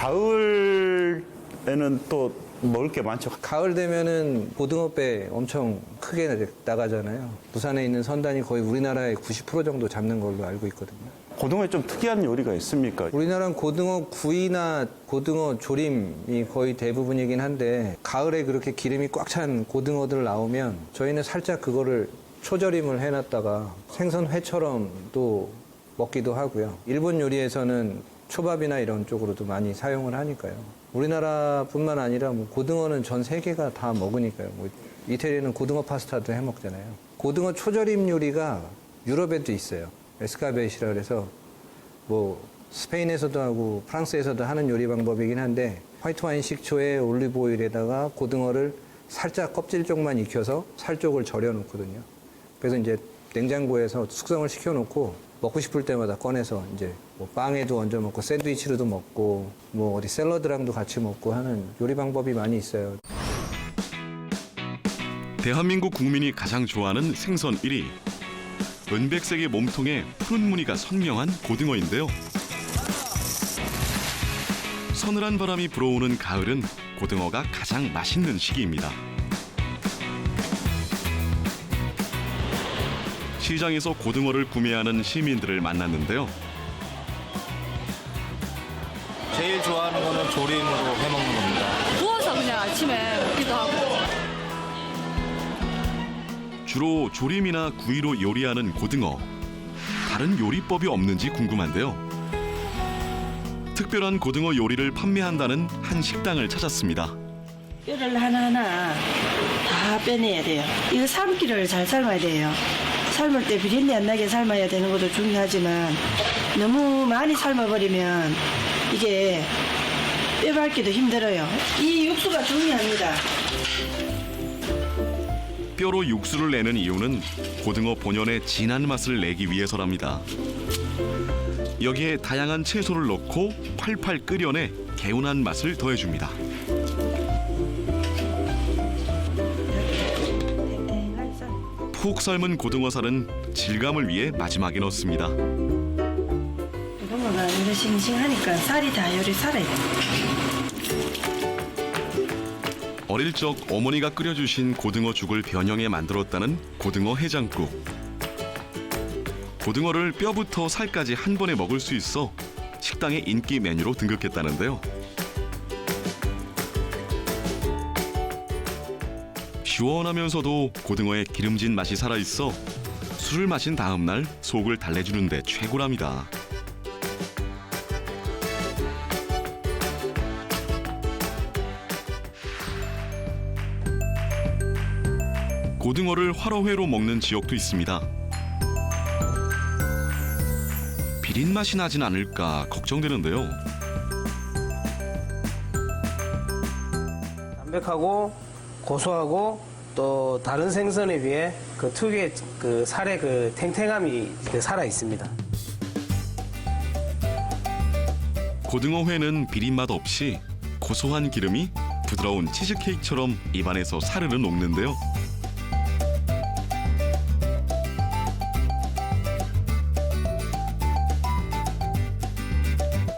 가을에는 또 먹을 게 많죠. 가을 되면은 고등어배 엄청 크게 나가잖아요. 부산에 있는 선단이 거의 우리나라의 90% 정도 잡는 걸로 알고 있거든요. 고등어에 좀 특이한 요리가 있습니까? 우리나라는 고등어 구이나 고등어 조림이 거의 대부분이긴 한데 가을에 그렇게 기름이 꽉 찬 고등어들 나오면 저희는 살짝 그거를 초절임을 해놨다가 생선회처럼 또 먹기도 하고요. 일본 요리에서는 초밥이나 이런 쪽으로도 많이 사용을 하니까요. 우리나라뿐만 아니라 뭐 고등어는 전 세계가 다 먹으니까요. 뭐 이태리는 고등어 파스타도 해 먹잖아요. 고등어 초절임 요리가 유럽에도 있어요. 에스카벳이라 그래서 뭐 스페인에서도 하고 프랑스에서도 하는 요리 방법이긴 한데 화이트 와인 식초에 올리브 오일에다가 고등어를 살짝 껍질 쪽만 익혀서 살 쪽을 절여 놓거든요. 그래서 이제 냉장고에서 숙성을 시켜 놓고 먹고 싶을 때마다 꺼내서 이제 뭐 빵에도 얹어 먹고 샌드위치로도 먹고 뭐 어디 샐러드랑도 같이 먹고 하는 요리 방법이 많이 있어요. 대한민국 국민이 가장 좋아하는 생선 1위. 은백색의 몸통에 푸른 무늬가 선명한 고등어인데요. 서늘한 바람이 불어오는 가을은 고등어가 가장 맛있는 시기입니다. 시장에서 고등어를 구매하는 시민들을 만났는데요. 제일 좋아하는 거는 조림으로 해먹는 겁니다. 구워서 그냥 아침에 먹기도 하고. 주로 조림이나 구이로 요리하는 고등어. 다른 요리법이 없는지 궁금한데요. 특별한 고등어 요리를 판매한다는 한 식당을 찾았습니다. 뼈를 하나하나 다 빼내야 돼요. 이거 삶기를 잘 삶아야 돼요. 삶을 때 비린내 안 나게 삶아야 되는 것도 중요하지만 너무 많이 삶아버리면 이게 뼈 밟기도 힘들어요. 이 육수가 중요합니다. 뼈로 육수를 내는 이유는 고등어 본연의 진한 맛을 내기 위해서랍니다. 여기에 다양한 채소를 넣고 팔팔 끓여내 개운한 맛을 더해줍니다. 푹 삶은 고등어살은 질감을 위해 마지막에 넣습니다. 고등어가 이렇게 싱싱하니까 살이 다 요리 살아요. 어릴 적 어머니가 끓여주신 고등어죽을 변형해 만들었다는 고등어 해장국. 고등어를 뼈부터 살까지 한 번에 먹을 수 있어 식당의 인기 메뉴로 등극했다는데요. 시원하면서도 고등어의 기름진 맛이 살아있어 술을 마신 다음 날 속을 달래주는 데 최고랍니다. 고등어를 화로회로 먹는 지역도 있습니다. 비린 맛이 나진 않을까 걱정되는데요. 담백하고 고소하고 또 다른 생선에 비해 그 특유의 그 살의 그 탱탱함이 살아 있습니다. 고등어회는 비린맛 없이 고소한 기름이 부드러운 치즈케이크처럼 입안에서 사르르 녹는데요.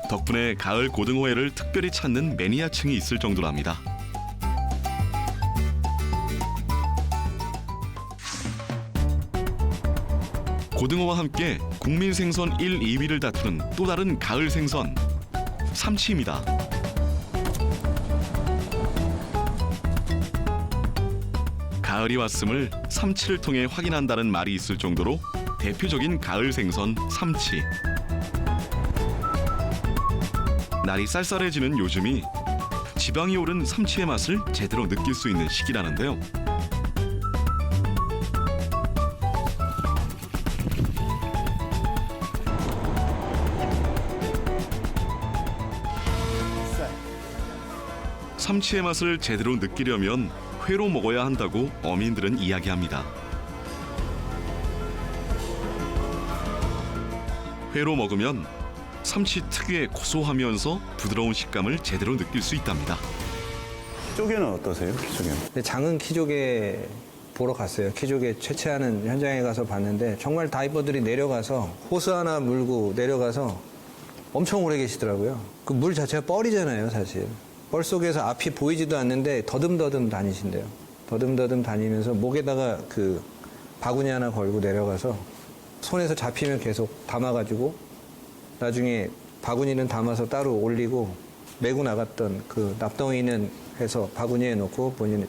덕분에 가을 고등어회를 특별히 찾는 매니아층이 있을 정도랍니다. 고등어와 함께 국민 생선 1, 2위를 다투는 또 다른 가을 생선, 삼치입니다. 가을이 왔음을 삼치를 통해 확인한다는 말이 있을 정도로 대표적인 가을 생선 삼치. 날이 쌀쌀해지는 요즘이 지방이 오른 삼치의 맛을 제대로 느낄 수 있는 시기라는데요. 삼치의 맛을 제대로 느끼려면 회로 먹어야 한다고 어민들은 이야기합니다. 회로 먹으면 삼치 특유의 고소하면서 부드러운 식감을 제대로 느낄 수 있답니다. 키조개는 어떠세요? 키조개는? 근데 장은 키조개 보러 갔어요. 키조개 채취하는 현장에 가서 봤는데 정말 다이버들이 내려가서 호스 하나 물고 내려가서 엄청 오래 계시더라고요. 그 물 자체가 뻘이잖아요, 사실. 뻘 속에서 앞이 보이지도 않는데 더듬더듬 다니신대요. 더듬더듬 다니면서 목에다가 그 바구니 하나 걸고 내려가서 손에서 잡히면 계속 담아가지고 나중에 바구니는 담아서 따로 올리고 메고 나갔던 그 납덩이는 해서 바구니에 넣고 본인이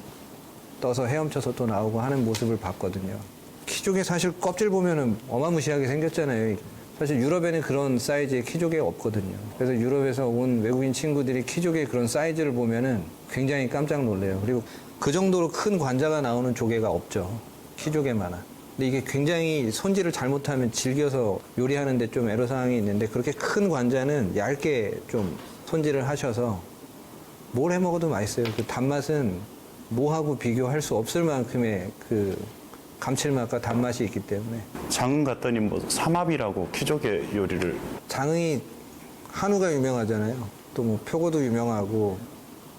떠서 헤엄쳐서 또 나오고 하는 모습을 봤거든요. 키조개 사실 껍질 보면은 어마무시하게 생겼잖아요. 사실 유럽에는 그런 사이즈의 키조개 없거든요. 그래서 유럽에서 온 외국인 친구들이 키조개 그런 사이즈를 보면은 굉장히 깜짝 놀래요. 그리고 그 정도로 큰 관자가 나오는 조개가 없죠. 키조개만한. 근데 이게 굉장히 손질을 잘못하면 질겨서 요리하는데 좀 애로사항이 있는데 그렇게 큰 관자는 얇게 좀 손질을 하셔서 뭘 해 먹어도 맛있어요. 그 단맛은 뭐하고 비교할 수 없을 만큼의 그 감칠맛과 단맛이 있기 때문에. 장흥 갔더니 뭐 삼합이라고 키조개 요리를 장흥이 한우가 유명하잖아요. 또 뭐 표고도 유명하고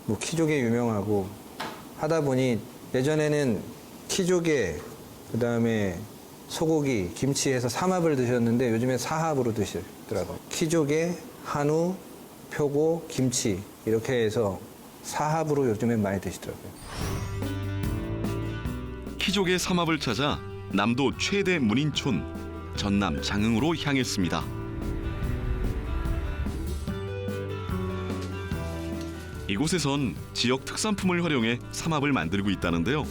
뭐 키조개 유명하고 하다 보니 예전에는 키조개 그다음에 소고기, 김치해서 삼합을 드셨는데 요즘에 사합으로 드시더라고요. 키조개, 한우, 표고, 김치 이렇게 해서 사합으로 요즘에 많이 드시더라고요. 키조개 삼합을 찾아 남도 최대 문인촌 전남 장흥으로 향했습니다. 이곳에선 지역 특산품을 활용해 삼합을 만들고 있다는데요.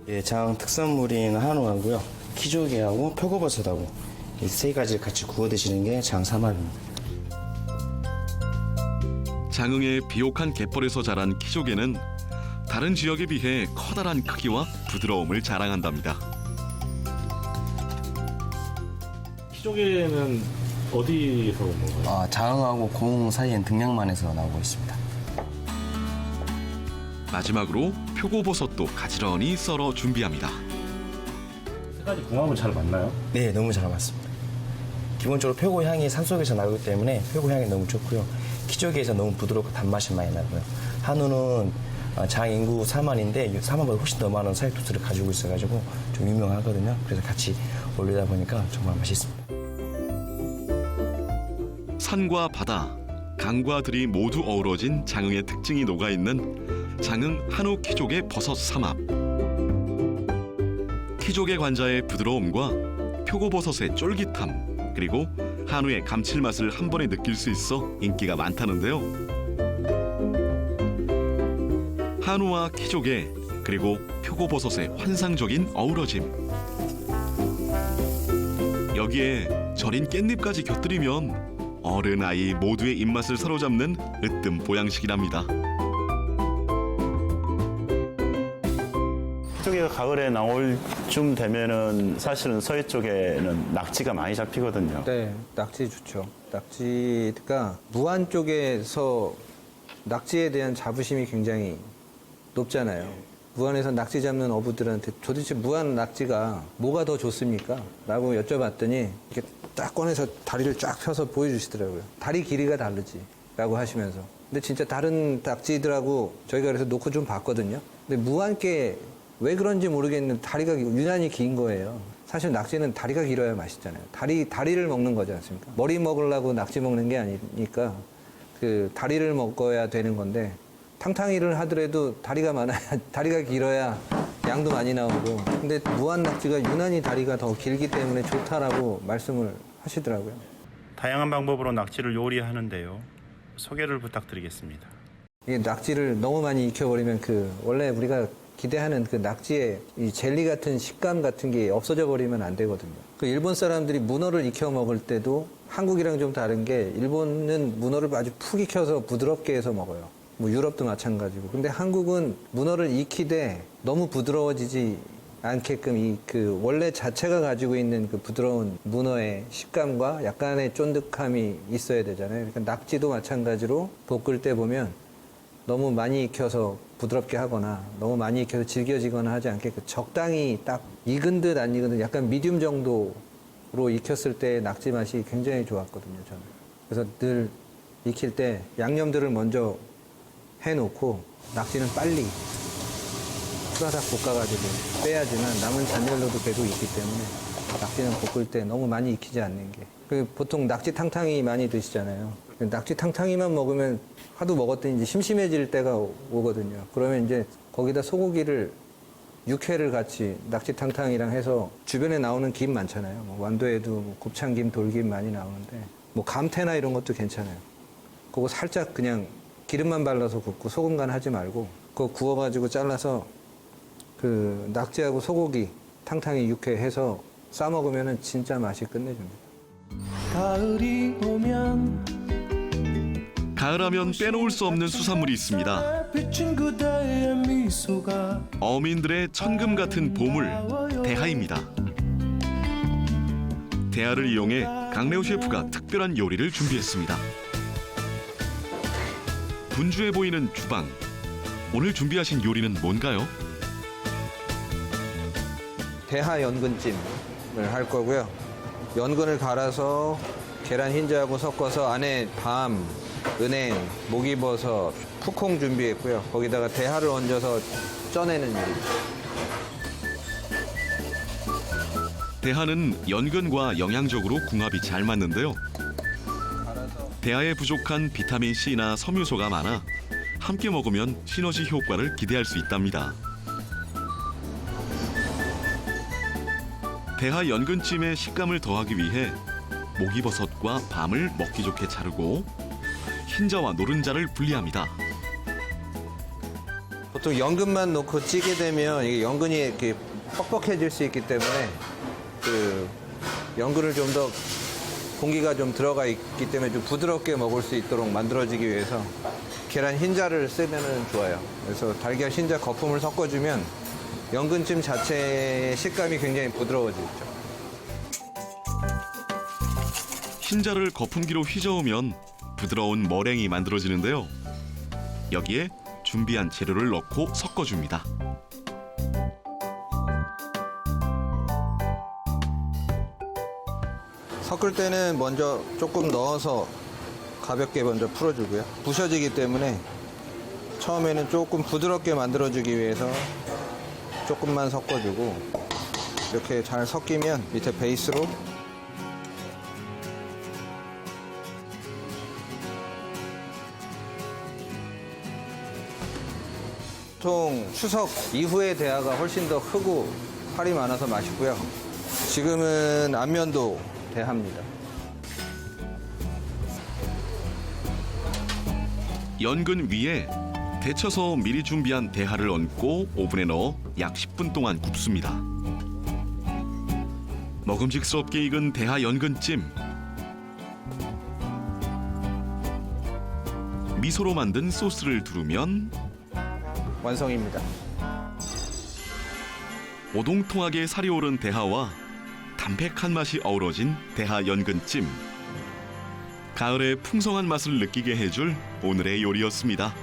예, 장흥 특산물인 한우하고요, 키조개하고 표고버섯하고 이 세 가지를 같이 구워 드시는 게 장흥 삼합입니다. 장흥의 비옥한 갯벌에서 자란 키조개는 다른 지역에 비해 커다란 크기와 부드러움을 자랑한답니다. 키조개는 어디서 온 건가요? 장흥하고 공흥 사이엔 등량만에서 나오고 있습니다. 마지막으로 표고버섯도 가지런히 썰어 준비합니다. 세 가지 궁합은 잘 맞나요? 네, 너무 잘 맞습니다. 기본적으로 표고 향이 산속에서 나오기 때문에 표고 향이 너무 좋고요. 키조개에서 너무 부드럽고 단맛이 많이 나고요. 한우는 장 인구 4만인데 4만보다 훨씬 더 많은 사육토수를 가지고 있어가지고 좀 유명하거든요. 그래서 같이 올리다 보니까 정말 맛있습니다. 산과 바다, 강과 들이 모두 어우러진 장흥의 특징이 녹아있는 장흥 한우 키조개 버섯 삼합. 키조개 관자의 부드러움과 표고버섯의 쫄깃함, 그리고 한우의 감칠맛을 한 번에 느낄 수 있어 인기가 많다는데요. 한우와 키조개, 그리고 표고버섯의 환상적인 어우러짐. 여기에 절인 깻잎까지 곁들이면 어른 아이 모두의 입맛을 사로잡는 으뜸 보양식이랍니다. 키조개가 가을에 나올 쯤 되면은 사실은 서해 쪽에는 낙지가 많이 잡히거든요. 네, 낙지 좋죠. 낙지가 무안 쪽에서 낙지에 대한 자부심이 굉장히 높잖아요. 무안에서 낙지 잡는 어부들한테 도대체 무안 낙지가 뭐가 더 좋습니까? 라고 여쭤봤더니 이렇게 딱 꺼내서 다리를 쫙 펴서 보여주시더라고요. 다리 길이가 다르지 라고 하시면서. 근데 진짜 다른 낙지들하고 저희가 그래서 놓고 좀 봤거든요. 근데 무안께 왜 그런지 모르겠는데 다리가 유난히 긴 거예요. 사실 낙지는 다리가 길어야 맛있잖아요. 다리를 먹는 거지 않습니까? 머리 먹으려고 낙지 먹는 게 아니니까 그 다리를 먹어야 되는 건데 탕탕이를 하더라도 다리가 많아야, 다리가 길어야 양도 많이 나오고. 근데 무안 낙지가 유난히 다리가 더 길기 때문에 좋다라고 말씀을 하시더라고요. 다양한 방법으로 낙지를 요리하는데요. 소개를 부탁드리겠습니다. 이게 낙지를 너무 많이 익혀버리면 원래 우리가 기대하는 그 낙지의 이 젤리 같은 식감 같은 게 없어져 버리면 안 되거든요. 그 일본 사람들이 문어를 익혀 먹을 때도 한국이랑 좀 다른 게 일본은 문어를 아주 푹 익혀서 부드럽게 해서 먹어요. 뭐 유럽도 마찬가지고. 근데 한국은 문어를 익히되 너무 부드러워지지 않게끔 원래 자체가 가지고 있는 그 부드러운 문어의 식감과 약간의 쫀득함이 있어야 되잖아요. 그러니까 낙지도 마찬가지로 볶을 때 보면 너무 많이 익혀서 부드럽게 하거나 너무 많이 익혀서 질겨지거나 하지 않게 적당히 딱 익은 듯 안 익은 듯 약간 미디움 정도로 익혔을 때 낙지 맛이 굉장히 좋았거든요, 저는. 그래서 늘 익힐 때 양념들을 먼저 해놓고 낙지는 빨리 후다닥 볶아가지고 빼야지만 남은 잔열로도 계속 있기 때문에 낙지는 볶을 때 너무 많이 익히지 않는 게. 보통 낙지 탕탕이 많이 드시잖아요. 낙지 탕탕이만 먹으면 하도 먹었더니 이제 심심해질 때가 오거든요. 그러면 이제 거기다 소고기를 육회를 같이 낙지 탕탕이랑 해서 주변에 나오는 김 많잖아요. 뭐 완도에도 뭐 곱창김, 돌김 많이 나오는데 뭐 감태나 이런 것도 괜찮아요. 그거 살짝 그냥 기름만 발라서 굽고 소금 간 하지 말고 그거 구워가지고 잘라서 그 낙지하고 소고기 탕탕이 육회 해서 싸 먹으면은 진짜 맛이 끝내줍니다. 가을이 오면 가을하면 빼놓을 수 없는 수산물이 있습니다. 비친 그대의 미소가 어민들의 천금 같은 보물, 대하입니다. 대하를 이용해 강래호 셰프가 특별한 요리를 준비했습니다. 분주해 보이는 주방. 오늘 준비하신 요리는 뭔가요? 대하 연근찜을 할 거고요. 연근을 갈아서 계란 흰자하고 섞어서 안에 밤, 은행, 목이버섯, 푸콩 준비했고요. 거기다가 대하를 얹어서 쪄내는 요리입니다. 대하는 연근과 영양적으로 궁합이 잘 맞는데요. 대하에 부족한 비타민 C나 섬유소가 많아 함께 먹으면 시너지 효과를 기대할 수 있답니다. 대하 연근찜의 식감을 더하기 위해 목이버섯과 밤을 먹기 좋게 자르고 흰자와 노른자를 분리합니다. 보통 연근만 넣고 찌게 되면 이게 연근이 이렇게 뻑뻑해질 수 있기 때문에 그 연근을 좀 더 공기가 좀 들어가 있기 때문에 좀 부드럽게 먹을 수 있도록 만들어지기 위해서 계란 흰자를 쓰면 좋아요. 그래서 달걀 흰자 거품을 섞어주면 연근찜 자체의 식감이 굉장히 부드러워지죠. 흰자를 거품기로 휘저으면 부드러운 머랭이 만들어지는데요. 여기에 준비한 재료를 넣고 섞어줍니다. 섞을 때는 먼저 조금 넣어서 가볍게 먼저 풀어주고요. 부셔지기 때문에 처음에는 조금 부드럽게 만들어주기 위해서 조금만 섞어주고 이렇게 잘 섞이면 밑에 베이스로 보통 추석 이후의 대하가 훨씬 더 크고 살이 많아서 맛있고요. 지금은 안면도 대하입니다. 연근 위에 데쳐서 미리 준비한 대하를 얹고 오븐에 넣어 약 10분 동안 굽습니다. 먹음직스럽게 익은 대하 연근찜. 미소로 만든 소스를 두르면 완성입니다. 오동통하게 살이 오른 대하와 담백한 맛이 어우러진 대하 연근찜. 가을의 풍성한 맛을 느끼게 해줄 오늘의 요리였습니다.